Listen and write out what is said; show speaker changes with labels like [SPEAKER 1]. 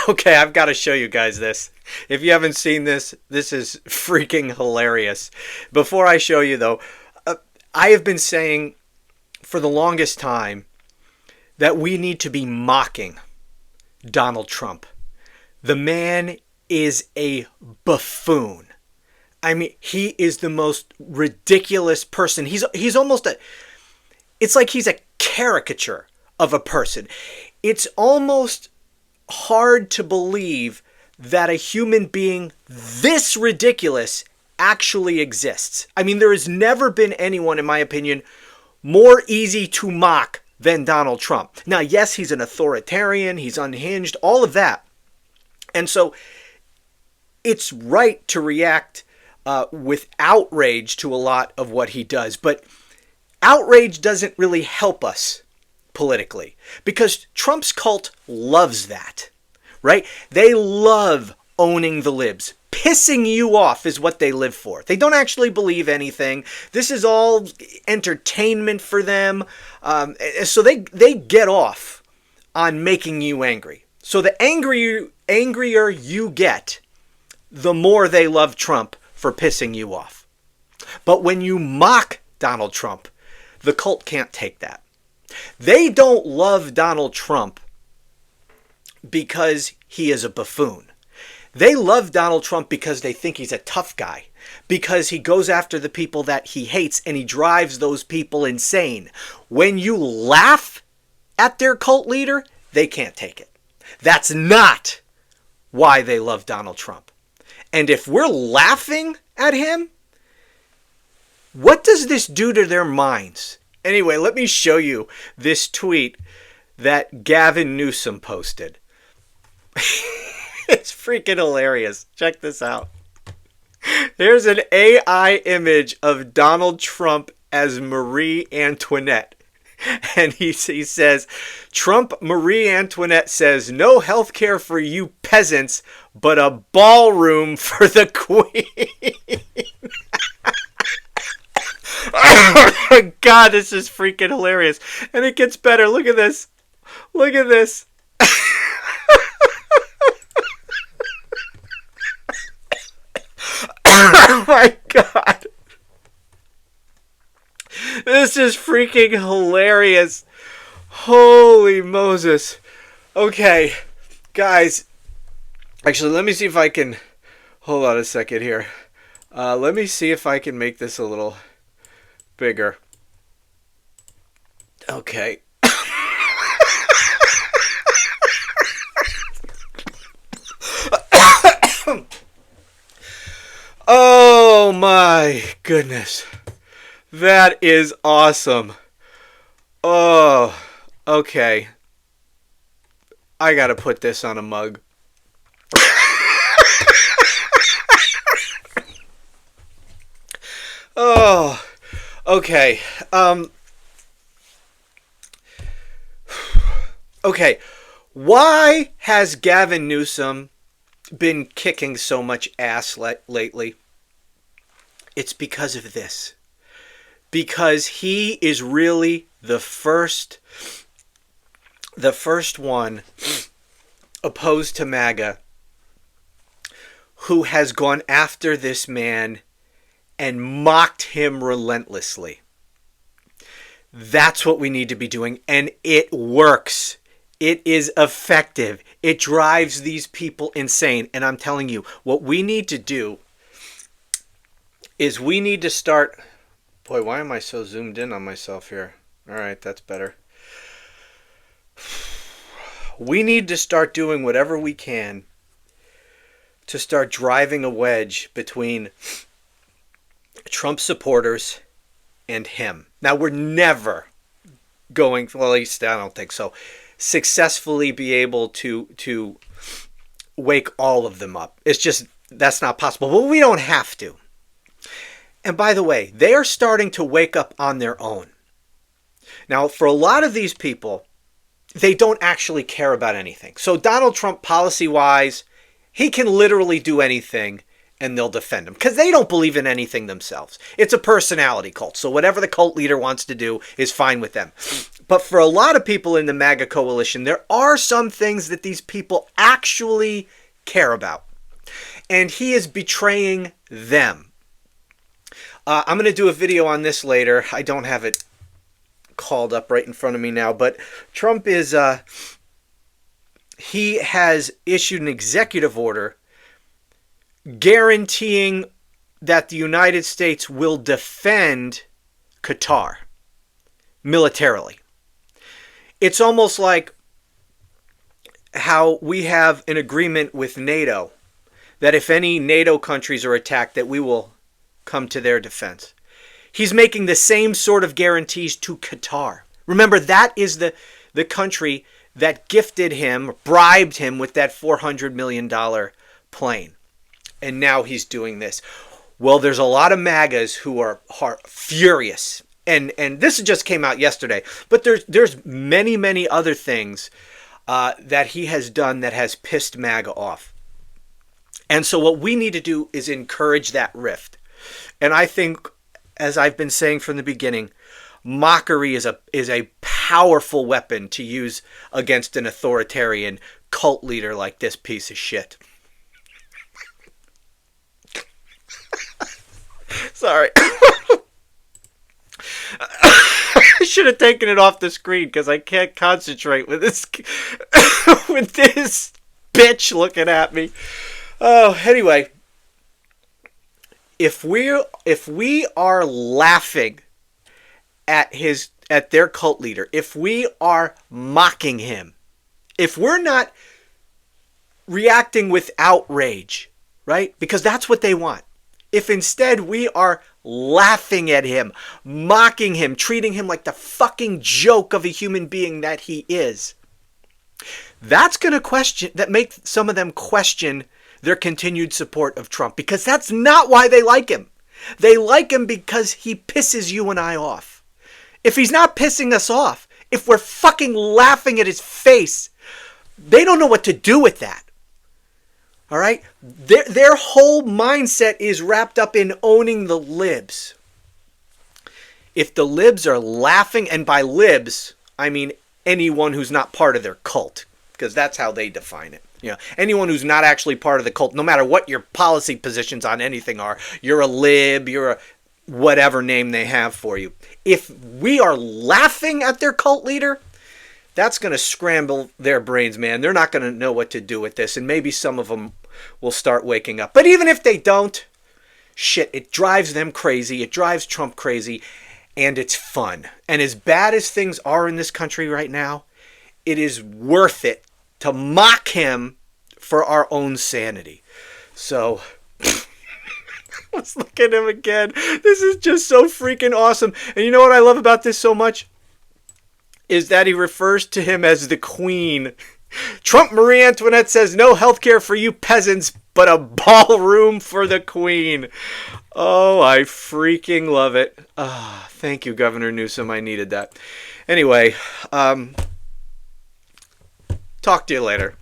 [SPEAKER 1] Okay, I've got to show you guys this. If you haven't seen this, this is freaking hilarious. Before I show you, though, I have been saying for the longest time that we need to be mocking Donald Trump. The man is a buffoon. I mean, he is the most ridiculous person. He's almost a... It's like he's a caricature of a person. It's almost hard to believe that a human being this ridiculous actually exists. I mean, there has never been anyone, in my opinion, more easy to mock than Donald Trump. Now, yes, he's an authoritarian, he's unhinged, all of that. And so it's right to react with outrage to a lot of what he does. But outrage doesn't really help us politically, because Trump's cult loves that, right? They love owning the libs. Pissing you off is what they live for. They don't actually believe anything. This is all entertainment for them. So they get off on making you angry. So the angrier you get, the more they love Trump for pissing you off. But when you mock Donald Trump, the cult can't take that. They don't love Donald Trump because he is a buffoon. They love Donald Trump because they think he's a tough guy, because he goes after the people that he hates and he drives those people insane. When you laugh at their cult leader, they can't take it. That's not why they love Donald Trump. And if we're laughing at him, what does this do to their minds? Anyway, let me show you this tweet that Gavin Newsom posted. It's freaking hilarious. Check this out. There's an AI image of Donald Trump as Marie Antoinette. And he says, Trump Marie Antoinette says, no health care for you peasants, but a ballroom for the queen. Oh my God, this is freaking hilarious. And it gets better. Look at this. Look at this. Oh my God. This is freaking hilarious. Holy Moses. Okay, guys. Actually, let me see if I can... Hold on a second here. Let me see if I can make this a little bigger. Okay. Oh my goodness. That is awesome. Oh, okay. I gotta put this on a mug. Oh, okay. Okay. Why has Gavin Newsom been kicking so much ass lately? It's because of this. Because he is really the first one opposed to MAGA who has gone after this man and mocked him relentlessly. That's what we need to be doing, and it works. It is effective. It drives these people insane. And I'm telling you, what we need to do is we need to start... Boy, why am I so zoomed in on myself here? All right, that's better. We need to start doing whatever we can to start driving a wedge between Trump supporters and him. Now, we're never going, well, at least I don't think so, successfully be able to wake all of them up. It's just, that's not possible. But we don't have to. And by the way, they are starting to wake up on their own. Now, for a lot of these people, they don't actually care about anything. So Donald Trump, policy-wise, he can literally do anything and they'll defend him because they don't believe in anything themselves. It's a personality cult. So whatever the cult leader wants to do is fine with them. But for a lot of people in the MAGA coalition, there are some things that these people actually care about. And he is betraying them. I'm going to do a video on this later. I don't have it called up right in front of me now. But Trump is... he has issued an executive order guaranteeing that the United States will defend Qatar militarily. It's almost like how we have an agreement with NATO that if any NATO countries are attacked, that we will come to their defense. He's making the same sort of guarantees to Qatar. Remember, that is the country that gifted him, bribed him with that $400 million plane. And now he's doing this. Well, there's a lot of MAGAs who are furious. And this just came out yesterday. But there's many other things that he has done that has pissed MAGA off. And so what we need to do is encourage that rift. And I think, as I've been saying from the beginning, mockery is a powerful weapon to use against an authoritarian cult leader like this piece of shit. Sorry. I should have taken it off the screen because I can't concentrate with this with this bitch looking at me. Oh, anyway, if we are laughing at their cult leader, if we are mocking him, if we're not reacting with outrage, right? Because that's what they want. If instead we are laughing at him, mocking him, treating him like the fucking joke of a human being that he is, that's going to make some of them question their continued support of Trump, because that's not why they like him. They like him because he pisses you and I off. If he's not pissing us off, if we're fucking laughing at his face, they don't know what to do with that. All right? Their whole mindset is wrapped up in owning the libs. If the libs are laughing, and by libs, I mean anyone who's not part of their cult, because that's how they define it. You know, anyone who's not actually part of the cult, no matter what your policy positions on anything are, you're a lib, you're a whatever name they have for you. If we are laughing at their cult leader, that's going to scramble their brains, man. They're not going to know what to do with this, and maybe some of them will start waking up. But even if they don't, shit, it drives them crazy. It drives Trump crazy, and it's fun. And as bad as things are in this country right now, it is worth it to mock him for our own sanity. So, let's look at him again. This is just so freaking awesome. And you know what I love about this so much? Is that he refers to him as the Queen. Trump Marie Antoinette says, no healthcare for you peasants, but a ballroom for the Queen. Oh, I freaking love it. Thank you, Governor Newsom. I needed that. Anyway, talk to you later.